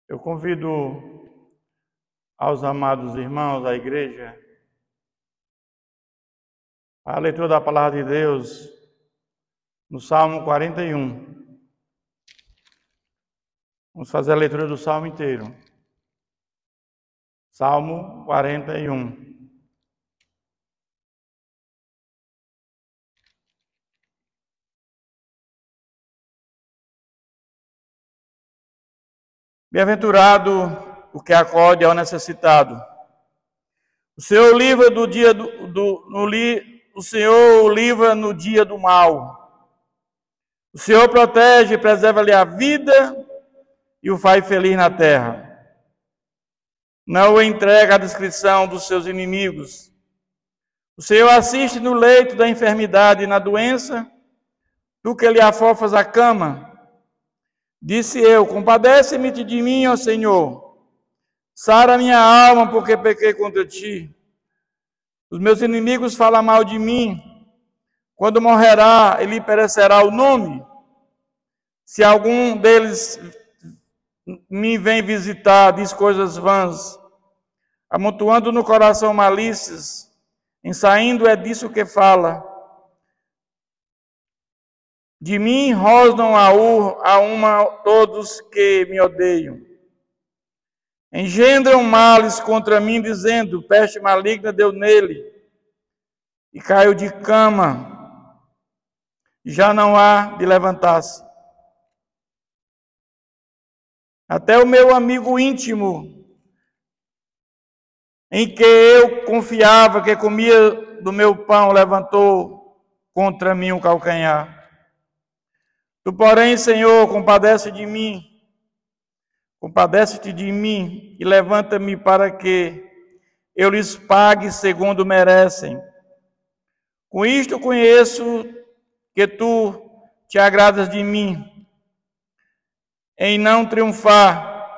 Eu convido aos amados irmãos, à igreja, a leitura da palavra de Deus no Salmo 41. Vamos fazer a leitura do Salmo inteiro. Salmo 41. Bem-aventurado o que acode ao necessitado. O Senhor livra do dia o Senhor o livra no dia do mal. O Senhor protege e preserva-lhe a vida e o faz feliz na terra. Não o entrega à descrição dos seus inimigos. O Senhor assiste no leito da enfermidade e na doença, tu que lhe afofas a cama. Disse eu, compadece-me de mim, ó Senhor. Sara minha alma, porque pequei contra ti. Os meus inimigos falam mal de mim. Quando morrerá, ele perecerá o nome. Se algum deles me vem visitar, diz coisas vãs, amontoando no coração malícias, ensaindo é disso que fala. De mim rosnam a uma todos que me odeiam. Engendram males contra mim, dizendo, peste maligna deu nele, e caiu de cama, e já não há de levantar-se. Até o meu amigo íntimo, em que eu confiava, que comia do meu pão, levantou contra mim o calcanhar. Tu, porém, Senhor, compadece-te de mim e levanta-me para que eu lhes pague segundo merecem. Com isto conheço que tu te agradas de mim, em não triunfar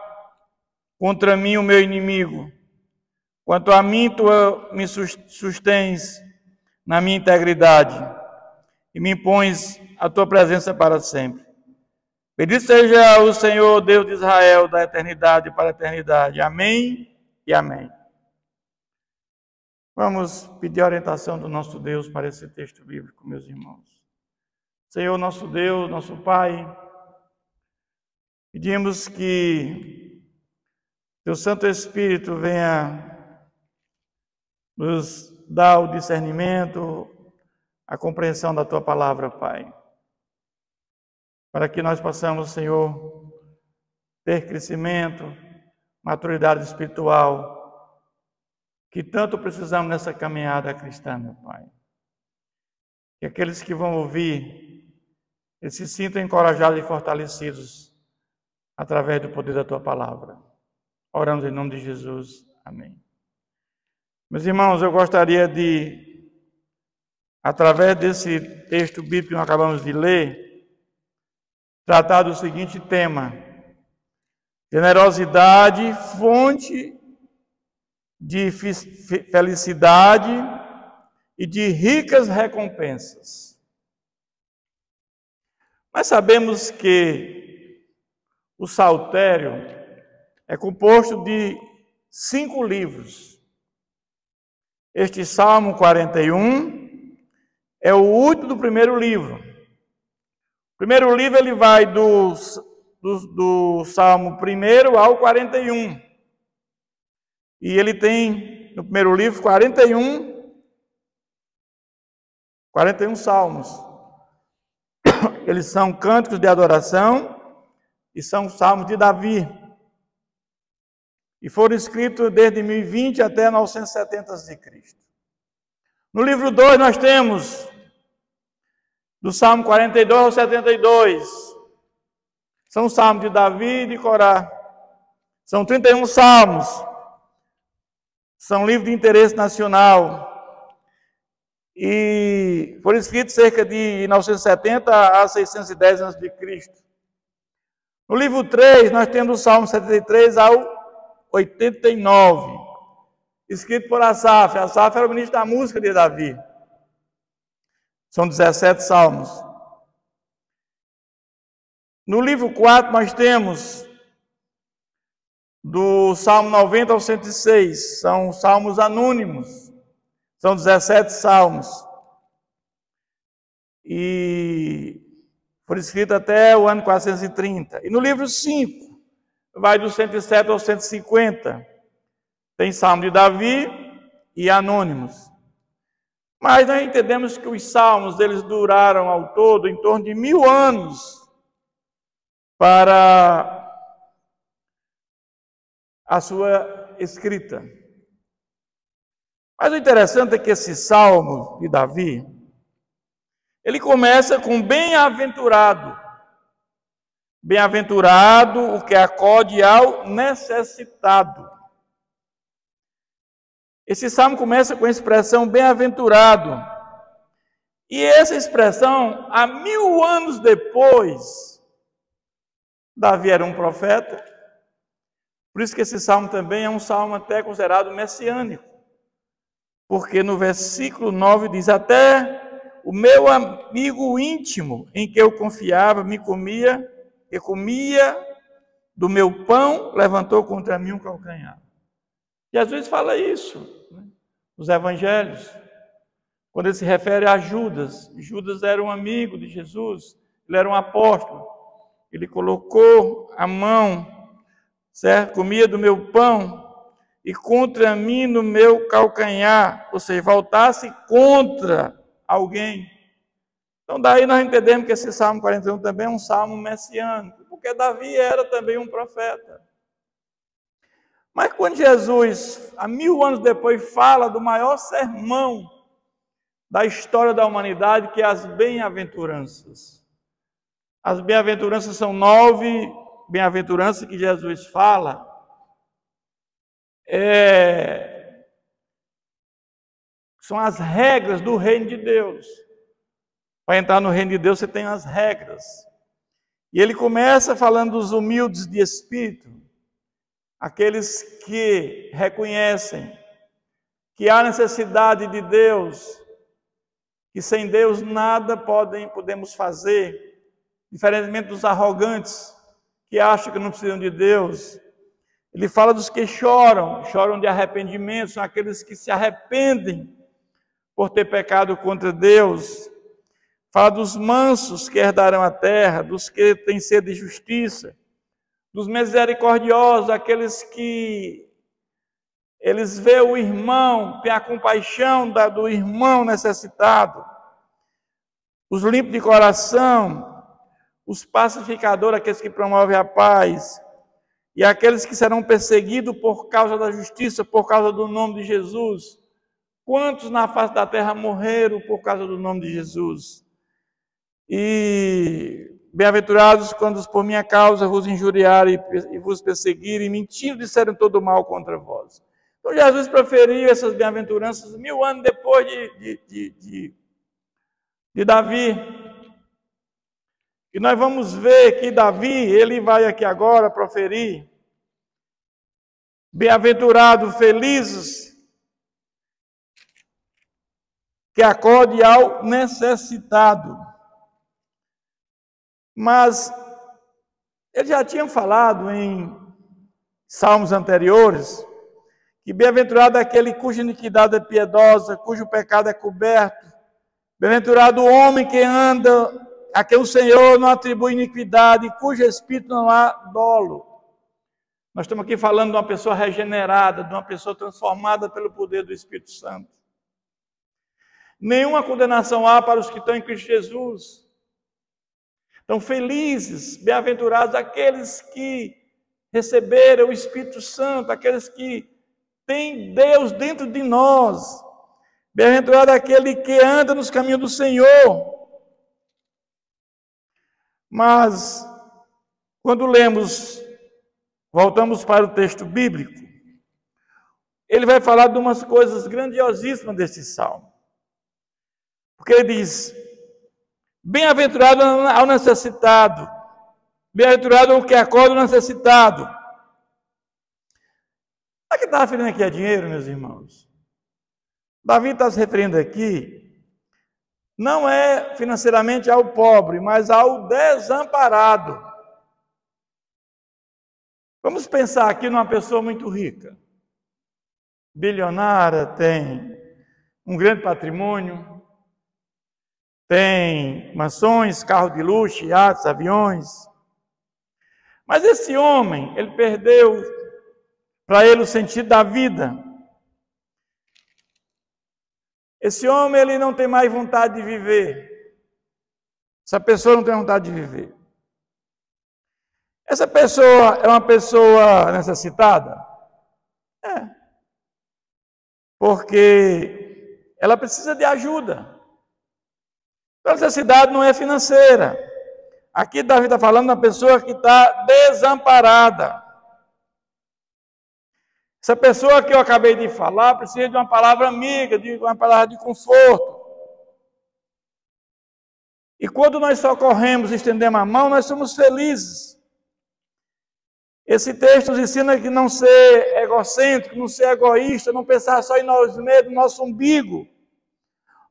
contra mim o meu inimigo. Quanto a mim, tu me sustens na minha integridade e me impões a tua presença para sempre. Bendito seja o Senhor, Deus de Israel, da eternidade para a eternidade. Amém e amém. Vamos pedir a orientação do nosso Deus para esse texto bíblico, meus irmãos. Senhor, nosso Deus, nosso Pai, pedimos que teu Santo Espírito venha nos dar o discernimento, a compreensão da tua palavra, Pai. Para que nós possamos, Senhor, ter crescimento, maturidade espiritual, que tanto precisamos nessa caminhada cristã, meu Pai. Que aqueles que vão ouvir, eles se sintam encorajados e fortalecidos através do poder da tua palavra. Oramos em nome de Jesus. Amém. Meus irmãos, eu gostaria de, através desse texto bíblico que nós acabamos de ler, tratar do seguinte tema: generosidade, fonte de felicidade e de ricas recompensas. Nós sabemos que o Saltério é composto de 5 livros. Este Salmo 41 é o último do primeiro livro. O primeiro livro ele vai do Salmo 1 ao 41. E ele tem, no primeiro livro, 41 salmos. Eles são cânticos de adoração e são salmos de Davi. E foram escritos desde 1020 até 970 a.C. No livro 2 nós temos do Salmo 42 ao 72. São salmos de Davi e de Corá. São 31 salmos. São livros de interesse nacional. E foram escritos cerca de 970 a 610 a.C. No livro 3, nós temos o Salmo 73 ao 89. Escrito por Asaf. Asaf era o ministro da música de Davi. São 17 salmos. No livro 4 nós temos do Salmo 90 ao 106, são salmos anônimos, são 17 salmos, e foram escritos até o ano 430. E no livro 5, vai do 107 ao 150, tem salmo de Davi e anônimos. Mas nós entendemos que os salmos, eles duraram ao todo em torno de 1000 anos para a sua escrita. Mas o interessante é que esse salmo de Davi, ele começa com bem-aventurado. Bem-aventurado o que acode ao necessitado. Esse salmo começa com a expressão bem-aventurado. E essa expressão, há 1000 anos depois, Davi era um profeta. Por isso que esse salmo também é um salmo até considerado messiânico. Porque no versículo 9 diz: até o meu amigo íntimo, em que eu confiava, comia do meu pão, levantou contra mim um calcanhar. Jesus fala isso, né, nos evangelhos, quando ele se refere a Judas. Judas era um amigo de Jesus, ele era um apóstolo, ele colocou a mão, certo? Comia do meu pão e contra mim no meu calcanhar, ou seja, voltasse contra alguém. Então daí nós entendemos que esse Salmo 41 também é um salmo messiânico, porque Davi era também um profeta. Mas quando Jesus, há 1000 anos depois, fala do maior sermão da história da humanidade, que é as bem-aventuranças. As bem-aventuranças são 9 bem-aventuranças que Jesus fala. São as regras do reino de Deus. Para entrar no reino de Deus, você tem as regras. E ele começa falando dos humildes de espírito, aqueles que reconhecem que há necessidade de Deus, que sem Deus nada podemos fazer, diferentemente dos arrogantes, que acham que não precisam de Deus. Ele fala dos que choram de arrependimento, são aqueles que se arrependem por ter pecado contra Deus. Fala dos mansos que herdarão a terra, dos que têm sede de justiça, dos misericordiosos, aqueles que eles veem o irmão, têm a compaixão do irmão necessitado, os limpos de coração, os pacificadores, aqueles que promovem a paz, e aqueles que serão perseguidos por causa da justiça, por causa do nome de Jesus. Quantos na face da terra morreram por causa do nome de Jesus? E bem-aventurados quando por minha causa vos injuriarem e vos perseguirem, mentindo disserem todo mal contra vós. Então Jesus proferiu essas bem-aventuranças 1000 anos depois de Davi. E nós vamos ver que Davi, ele vai aqui agora proferir: bem-aventurados, felizes, que acode ao necessitado. Mas ele já tinha falado em salmos anteriores que bem-aventurado é aquele cuja iniquidade é piedosa, cujo pecado é coberto. Bem-aventurado o homem que anda, a quem o Senhor não atribui iniquidade, cujo espírito não há dolo. Nós estamos aqui falando de uma pessoa regenerada, de uma pessoa transformada pelo poder do Espírito Santo. Nenhuma condenação há para os que estão em Cristo Jesus. Então, felizes, bem-aventurados aqueles que receberam o Espírito Santo, aqueles que têm Deus dentro de nós. Bem-aventurado aquele que anda nos caminhos do Senhor. Mas, quando voltamos para o texto bíblico, ele vai falar de umas coisas grandiosíssimas desse salmo. Porque ele diz: bem-aventurado ao necessitado, bem-aventurado ao que acorda o necessitado. Sabe o que está referindo aqui a dinheiro, meus irmãos? Davi está se referindo aqui, não é financeiramente ao pobre, mas ao desamparado. Vamos pensar aqui numa pessoa muito rica, bilionária, tem um grande patrimônio, tem mansões, carro de luxo, iates, aviões. Mas esse homem, ele perdeu para ele o sentido da vida. Esse homem, ele não tem mais vontade de viver. Essa pessoa não tem vontade de viver. Essa pessoa é uma pessoa necessitada? É. Porque ela precisa de ajuda. A necessidade não é financeira. Aqui Davi está falando de uma pessoa que está desamparada. Essa pessoa que eu acabei de falar precisa de uma palavra amiga, de uma palavra de conforto. E quando nós socorremos e estendemos a mão, nós somos felizes. Esse texto nos ensina que não ser egocêntrico, não ser egoísta, não pensar só em nós mesmos, no nosso umbigo.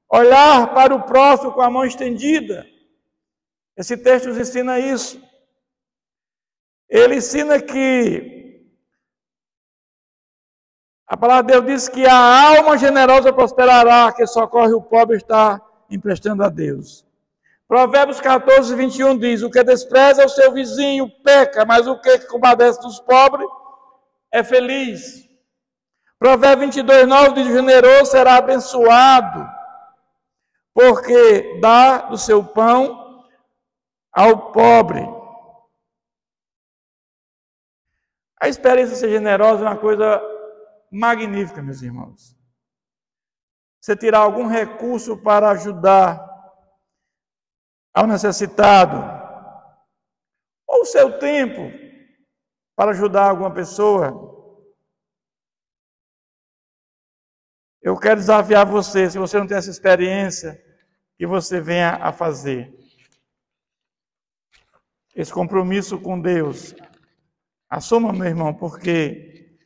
Olhar para o próximo com a mão estendida. Esse texto nos ensina isso. Ele ensina que a palavra de Deus diz que a alma generosa prosperará, que socorre o pobre está emprestando a Deus. Provérbios 14, 21 diz, o que despreza o seu vizinho peca, mas o que compadece dos pobres é feliz. Provérbios 22, 9 diz, o generoso será abençoado, porque dá do seu pão ao pobre. A experiência de ser generosa é uma coisa magnífica, meus irmãos. Você tirar algum recurso para ajudar ao necessitado, ou o seu tempo para ajudar alguma pessoa. Eu quero desafiar você, se você não tem essa experiência, que você venha a fazer esse compromisso com Deus. Assuma, meu irmão, porque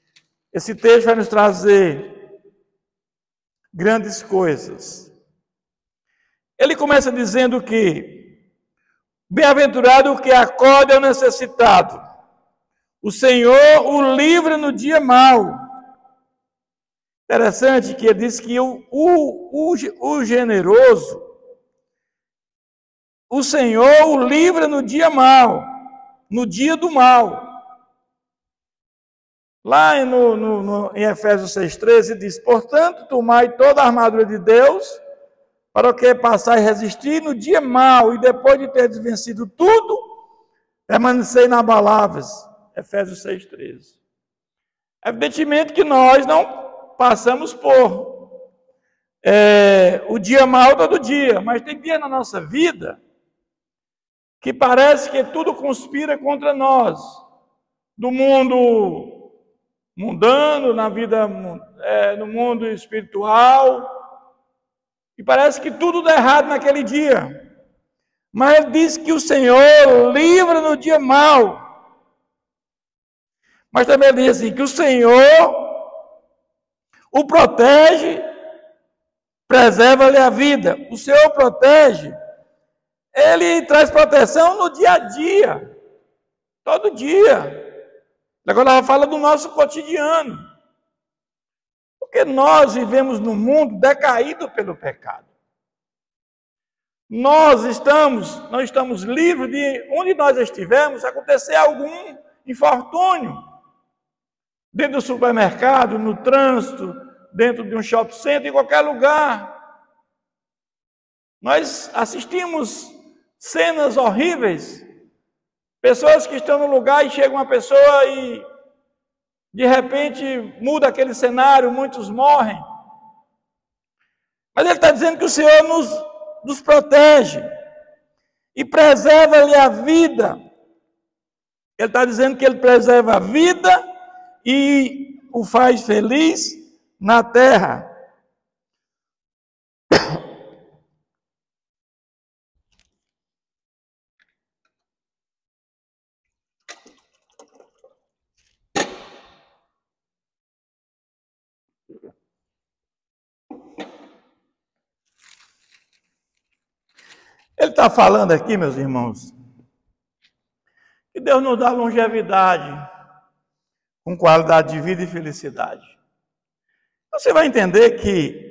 esse texto vai nos trazer grandes coisas. Ele começa dizendo que bem-aventurado o que acode ao necessitado. O Senhor o livra no dia mau. Interessante que ele diz que o generoso, o Senhor o livra no dia mau, no dia do mal. Lá em Efésios 6,13 diz, portanto, tomai toda a armadura de Deus, para o que passar e resistir no dia mau, e depois de ter vencido tudo, permanecer inabaláveis. Efésios 6,13. Evidentemente que nós não passamos por o dia mau todo dia, mas tem dia na nossa vida que parece que tudo conspira contra nós, do mundo mundano, na vida, no mundo espiritual, e parece que tudo dá errado naquele dia. Mas ele diz que o Senhor livra no dia mau. Mas também ele diz assim, que o Senhor o protege, preserva-lhe a vida. O Senhor protege, ele traz proteção no dia a dia, todo dia. Agora ela fala do nosso cotidiano. Porque nós vivemos num mundo decaído pelo pecado. Nós não estamos livres de, onde nós estivermos, acontecer algum infortúnio. Dentro do supermercado, no trânsito, dentro de um shopping center, em qualquer lugar. Nós assistimos cenas horríveis. Pessoas que estão no lugar e chega uma pessoa e de repente muda aquele cenário, muitos morrem. Mas ele está dizendo que o Senhor nos protege e preserva-lhe a vida. Ele está dizendo que ele preserva a vida e o faz feliz na terra. Ele está falando aqui, meus irmãos, que Deus nos dá longevidade, com qualidade de vida e felicidade. Você vai entender que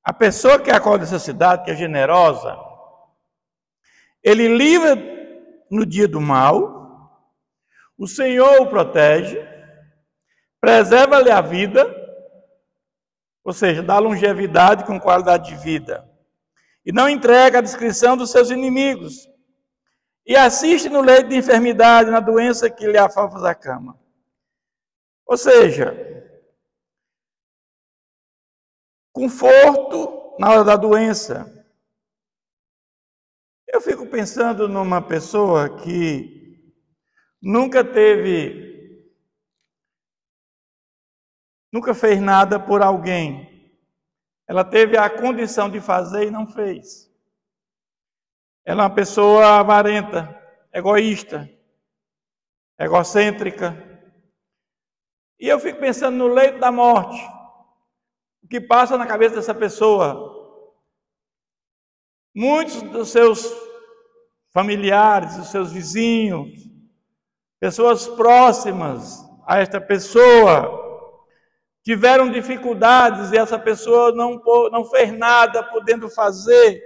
a pessoa que acolhe essa cidade, que é generosa, ele livra no dia do mal, o Senhor o protege, preserva-lhe a vida, ou seja, dá longevidade com qualidade de vida, e não entrega a descrição dos seus inimigos, e assiste no leito de enfermidade, na doença que lhe afalta da cama. Ou seja, conforto na hora da doença. Eu fico pensando numa pessoa que nunca fez nada por alguém. Ela teve a condição de fazer e não fez. Ela é uma pessoa avarenta, egoísta, egocêntrica. E eu fico pensando no leito da morte. O que passa na cabeça dessa pessoa? Muitos dos seus familiares, dos seus vizinhos, pessoas próximas a esta pessoa, tiveram dificuldades e essa pessoa não fez nada podendo fazer.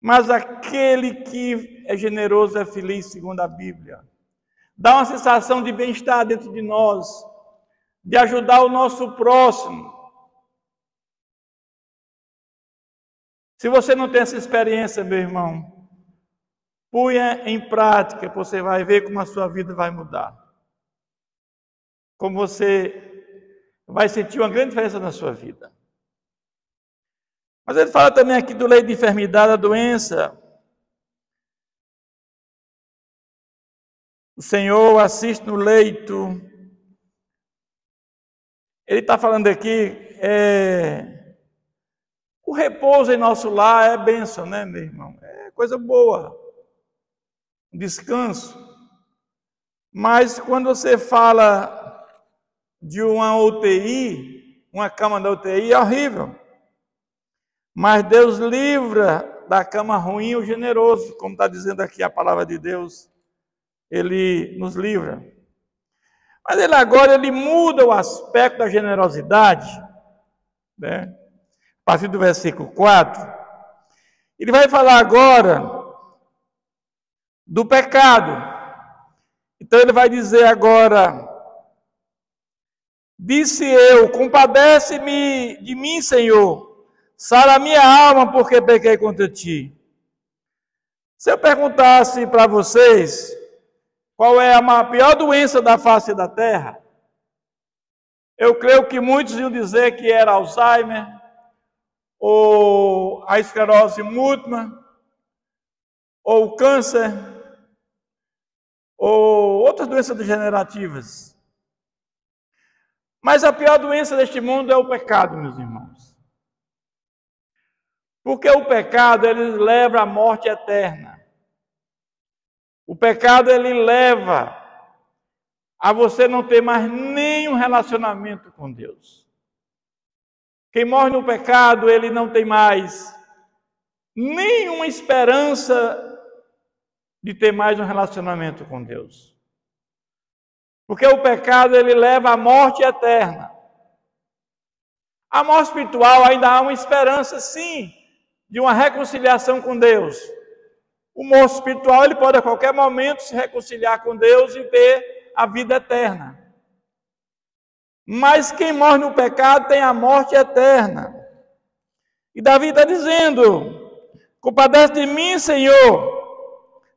Mas aquele que é generoso é feliz, segundo a Bíblia. Dá uma sensação de bem-estar dentro de nós, de ajudar o nosso próximo. Se você não tem essa experiência, meu irmão, ponha em prática, você vai ver como a sua vida vai mudar. Como você vai sentir uma grande diferença na sua vida. Mas ele fala também aqui do leito de enfermidade, da doença. O Senhor assiste no leito. Ele está falando aqui, o repouso em nosso lar é bênção, né, meu irmão? É coisa boa. Descanso. Mas quando você fala de uma UTI, uma cama da UTI, é horrível. Mas Deus livra da cama ruim o generoso, como está dizendo aqui a palavra de Deus. Ele nos livra. Mas ele agora muda o aspecto da generosidade, né? A partir do versículo 4, ele vai falar agora do pecado. Então ele vai dizer agora: disse eu, compadece-me de mim, Senhor, sara a minha alma, porque pequei contra ti. Se eu perguntasse para vocês qual é a pior doença da face da terra, eu creio que muitos iam dizer que era Alzheimer, ou a esclerose múltipla, ou o câncer, ou outras doenças degenerativas. Mas a pior doença deste mundo é o pecado, meus irmãos. Porque o pecado, ele leva à morte eterna. O pecado, ele leva a você não ter mais nenhum relacionamento com Deus. Quem morre no pecado, ele não tem mais nenhuma esperança de ter mais um relacionamento com Deus. Porque o pecado, ele leva à morte eterna. A morte espiritual ainda há uma esperança, sim, de uma reconciliação com Deus. O morto espiritual, ele pode a qualquer momento se reconciliar com Deus e ter a vida eterna. Mas quem morre no pecado tem a morte eterna. E Davi está dizendo: compadece de mim, Senhor,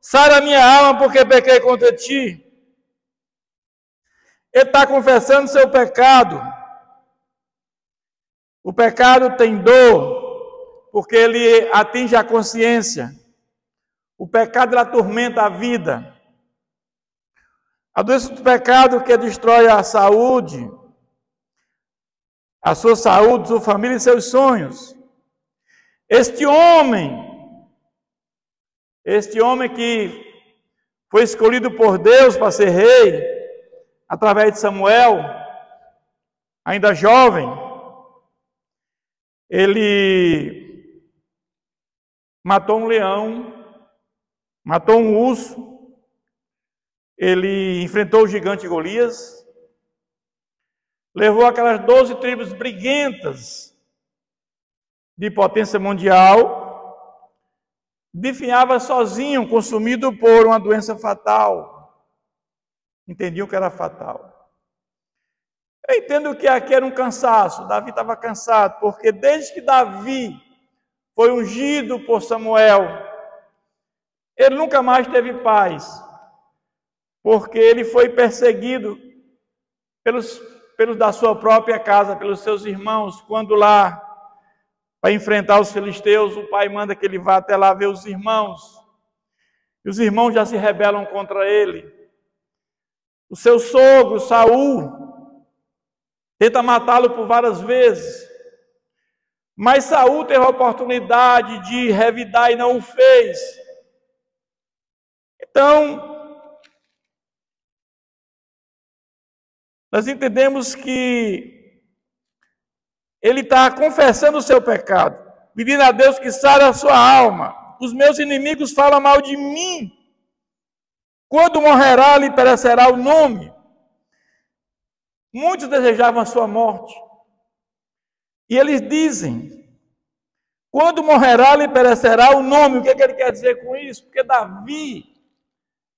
sara a minha alma, porque pequei contra ti. Ele está confessando seu pecado. O pecado tem dor, porque ele atinge a consciência. O pecado atormenta a vida. A doença do pecado que destrói a saúde, a sua saúde, sua família e seus sonhos. Este homem que foi escolhido por Deus para ser rei, através de Samuel, ainda jovem, ele matou um leão, matou um urso, ele enfrentou o gigante Golias, levou aquelas 12 tribos briguentas de potência mundial, definhava sozinho, consumido por uma doença fatal. Entendiam que era fatal. Eu entendo que aqui era um cansaço, Davi estava cansado, porque desde que Davi foi ungido por Samuel, ele nunca mais teve paz, porque ele foi perseguido pelos da sua própria casa, pelos seus irmãos, quando lá, para enfrentar os filisteus, o pai manda que ele vá até lá ver os irmãos, e os irmãos já se rebelam contra ele. O seu sogro, Saul, tenta matá-lo por várias vezes, mas Saul teve a oportunidade de revidar e não o fez. Então, nós entendemos que ele está confessando o seu pecado, pedindo a Deus que sare a sua alma. Os meus inimigos falam mal de mim. Quando morrerá, lhe perecerá o nome. Muitos desejavam a sua morte. E eles dizem, quando morrerá, lhe perecerá o nome. O que ele quer dizer com isso? Porque Davi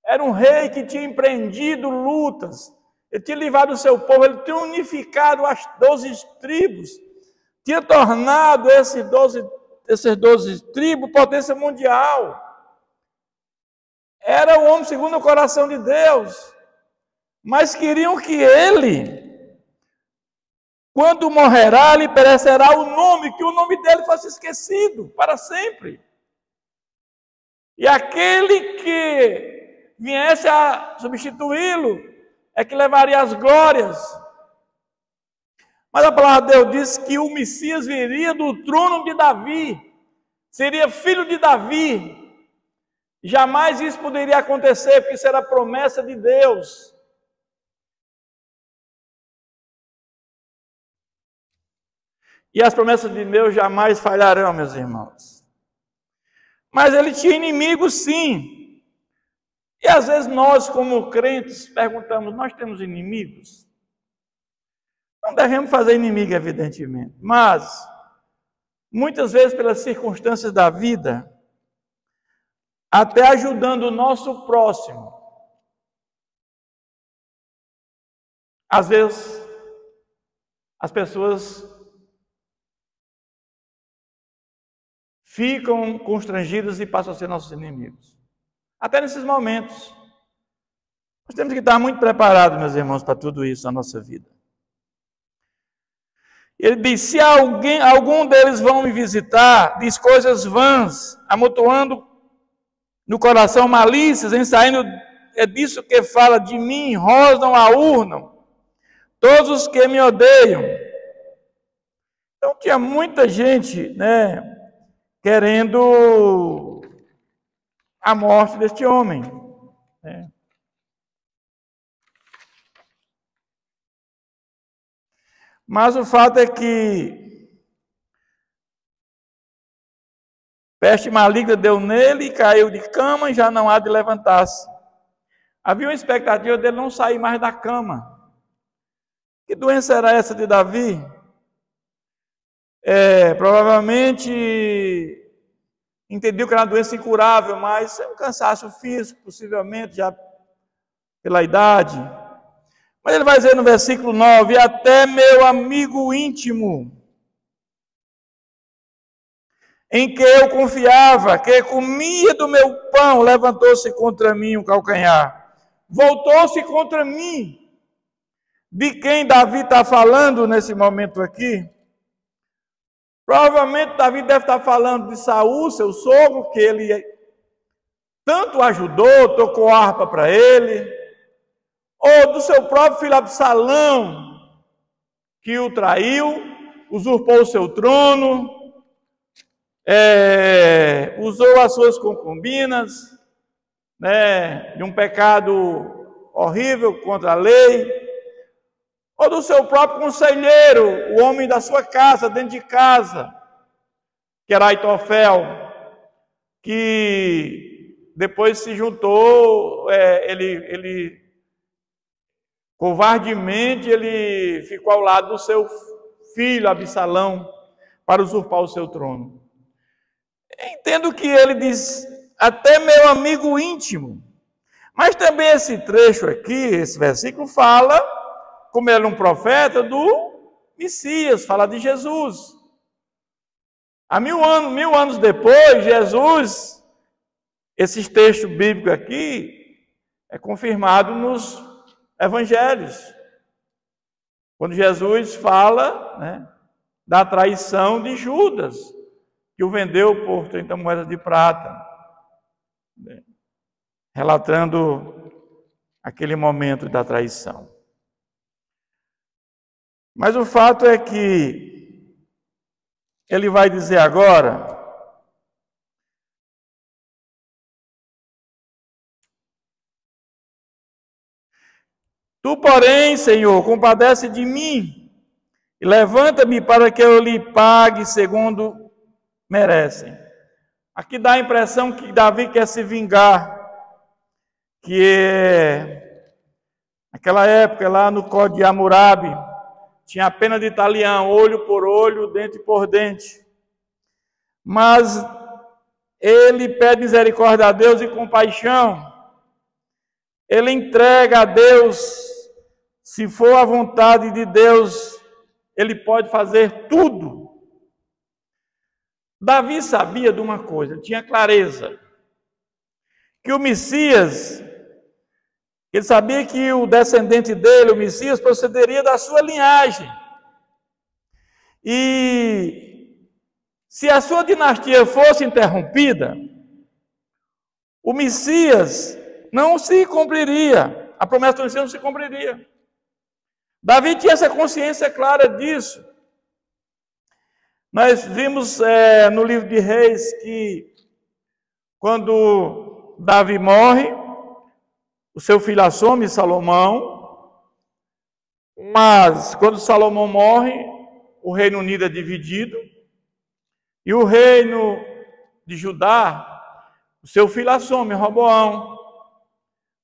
era um rei que tinha empreendido lutas. Ele tinha livrado o seu povo, ele tinha unificado as 12 tribos, tinha tornado essas 12 tribos potência mundial. Era o homem segundo o coração de Deus, mas queriam que ele, quando morrerá, lhe perecerá o nome, que o nome dele fosse esquecido para sempre. E aquele que viesse a substituí-lo é que levaria as glórias. Mas a palavra de Deus diz que o Messias viria do trono de Davi, seria filho de Davi. Jamais isso poderia acontecer, porque isso era promessa de Deus. E as promessas de Deus jamais falharão, meus irmãos. Mas ele tinha inimigos, sim. E às vezes nós, como crentes, perguntamos, nós temos inimigos? Não devemos fazer inimigo, evidentemente, mas muitas vezes pelas circunstâncias da vida, até ajudando o nosso próximo, às vezes as pessoas ficam constrangidas e passam a ser nossos inimigos. Até nesses momentos, nós temos que estar muito preparados, meus irmãos, para tudo isso na nossa vida. Ele diz, se algum deles vão me visitar, diz coisas vãs, amontoando no coração malícias, ensaiando, é disso que fala de mim, rosnam a urnam, todos os que me odeiam. Então tinha muita gente, querendo a morte deste homem. Mas o fato é que peste maligna deu nele e caiu de cama e já não há de levantar-se. Havia uma expectativa dele não sair mais da cama. Que doença era essa de Davi? Provavelmente entendiam que era uma doença incurável, mas é um cansaço físico, possivelmente, já pela idade. Mas ele vai dizer no versículo 9, até meu amigo íntimo, em que eu confiava, que comia do meu pão, levantou-se contra mim o calcanhar. Voltou-se contra mim. De quem Davi está falando nesse momento aqui? Provavelmente Davi deve estar falando de Saul, seu sogro, que ele tanto ajudou, tocou harpa para ele, ou do seu próprio filho Absalão, que o traiu, usurpou o seu trono, usou as suas concubinas, de um pecado horrível contra a lei, ou do seu próprio conselheiro, o homem da sua casa, dentro de casa, que era Aitofel, que depois se juntou, covardemente, ele ficou ao lado do seu filho, Absalão, para usurpar o seu trono. Entendo que ele diz, até meu amigo íntimo. Mas também esse trecho aqui, esse versículo, fala, como ele é um profeta, do Messias, fala de Jesus. Há 1000 anos depois, Jesus, esses textos bíblicos aqui, é confirmado nos evangelhos. Quando Jesus fala, né, da traição de Judas, que o vendeu por 30 moedas de prata, né, relatando aquele momento da traição. Mas o fato é que ele vai dizer agora, tu, porém, Senhor, compadece de mim e levanta-me para que eu lhe pague segundo merecem. Aqui dá a impressão que Davi quer se vingar, que naquela época, lá no Código de Hammurabi, tinha a pena de talião, olho por olho, dente por dente. Mas ele pede misericórdia a Deus e compaixão. Ele entrega a Deus, se for a vontade de Deus, ele pode fazer tudo. Davi sabia de uma coisa, tinha clareza, que o Messias, ele sabia que o descendente dele, o Messias, procederia da sua linhagem. E se a sua dinastia fosse interrompida, o Messias não se cumpriria, a promessa do Messias não se cumpriria. Davi tinha essa consciência clara disso. Nós vimos no livro de Reis que quando Davi morre, o seu filho assume Salomão, mas quando Salomão morre, o Reino Unido é dividido, e o reino de Judá, o seu filho assume, Roboão.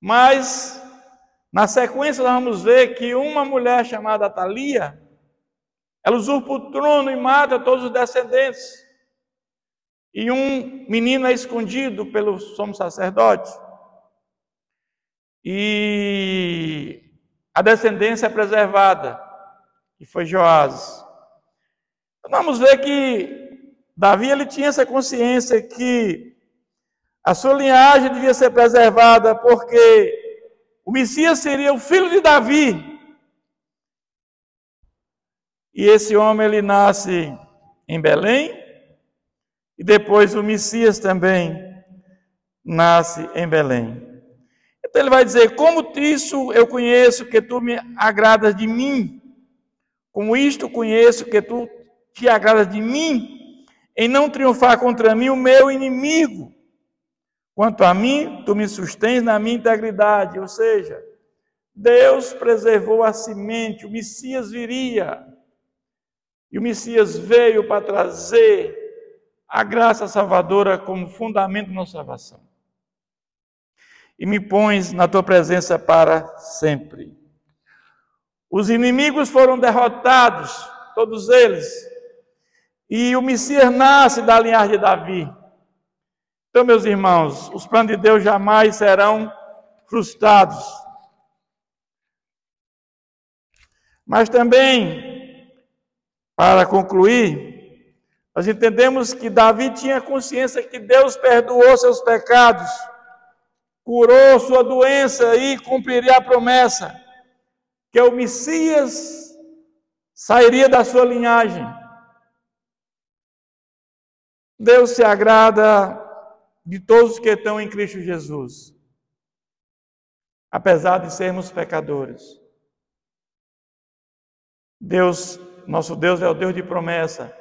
Mas, na sequência, nós vamos ver que uma mulher chamada Atalia, ela usurpa o trono e mata todos os descendentes. E um menino é escondido pelo sumo sacerdote. E a descendência é preservada, que foi Joás. Então, vamos ver que Davi ele tinha essa consciência que a sua linhagem devia ser preservada, porque o Messias seria o filho de Davi. E esse homem ele nasce em Belém, e depois o Messias também nasce em Belém. Então ele vai dizer, como isso eu conheço que tu me agradas de mim, com isto conheço que tu te agradas de mim, em não triunfar contra mim o meu inimigo. Quanto a mim, tu me sustens na minha integridade. Ou seja, Deus preservou a semente, o Messias viria. E o Messias veio para trazer a graça salvadora como fundamento da nossa salvação. E me pões na tua presença para sempre. Os inimigos foram derrotados, todos eles. E o Messias nasce da linhagem de Davi. Então, meus irmãos, os planos de Deus jamais serão frustrados. Mas também, para concluir, nós entendemos que Davi tinha consciência que Deus perdoou seus pecados, curou sua doença e cumpriria a promessa, que o Messias sairia da sua linhagem. Deus se agrada de todos que estão em Cristo Jesus, apesar de sermos pecadores. Deus, nosso Deus é o Deus de promessa,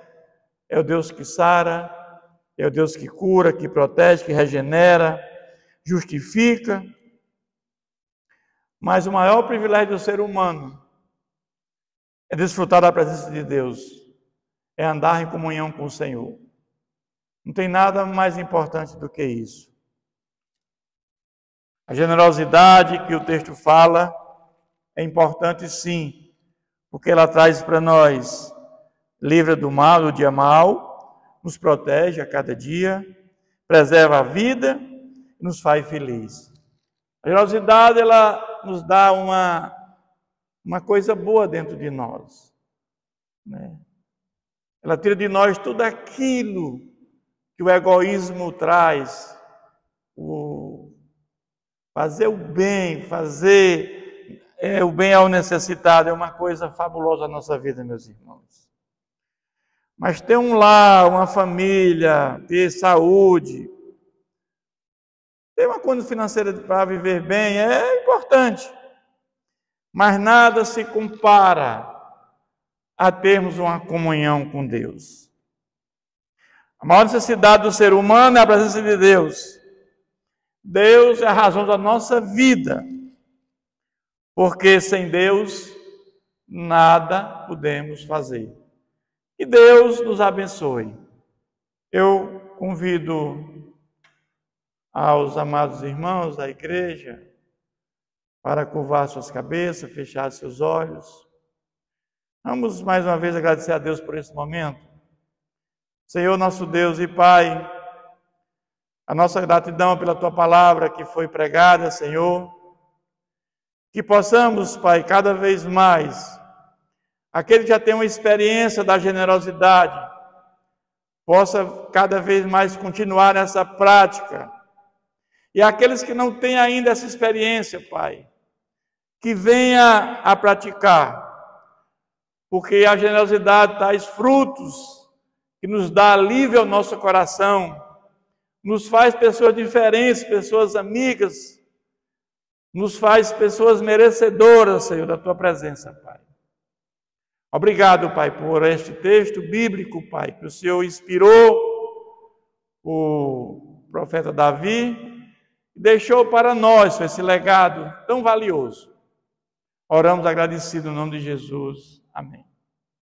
é o Deus que sara, é o Deus que cura, que protege, que regenera, justifica. Mas o maior privilégio do ser humano é desfrutar da presença de Deus, é andar em comunhão com o Senhor. Não tem nada mais importante do que isso. A generosidade que o texto fala é importante sim, porque ela traz para nós, livra do mal, do dia mal, nos protege a cada dia, preserva a vida e nos faz feliz. A generosidade, ela nos dá uma coisa boa dentro de nós, né? Ela tira de nós tudo aquilo que o egoísmo traz, fazer o bem, fazer o bem ao necessitado é uma coisa fabulosa na nossa vida, meus irmãos. Mas ter um lar, uma família, ter saúde, ter uma condição financeira para viver bem é importante. Mas nada se compara a termos uma comunhão com Deus. A maior necessidade do ser humano é a presença de Deus. Deus é a razão da nossa vida, porque sem Deus nada podemos fazer. Que Deus nos abençoe. Eu convido aos amados irmãos da igreja para curvar suas cabeças, fechar seus olhos. Vamos mais uma vez agradecer a Deus por esse momento. Senhor, nosso Deus e Pai, a nossa gratidão pela Tua palavra que foi pregada, Senhor. Que possamos, Pai, cada vez mais, aquele que já tem uma experiência da generosidade, possa cada vez mais continuar nessa prática. E aqueles que não têm ainda essa experiência, Pai, que venha a praticar, porque a generosidade traz frutos que nos dá alívio ao nosso coração, nos faz pessoas diferentes, pessoas amigas, nos faz pessoas merecedoras, Senhor, da Tua presença, Pai. Obrigado, Pai, por este texto bíblico, Pai, que o Senhor inspirou o profeta Davi e deixou para nós esse legado tão valioso. Oramos agradecidos no nome de Jesus. Amém.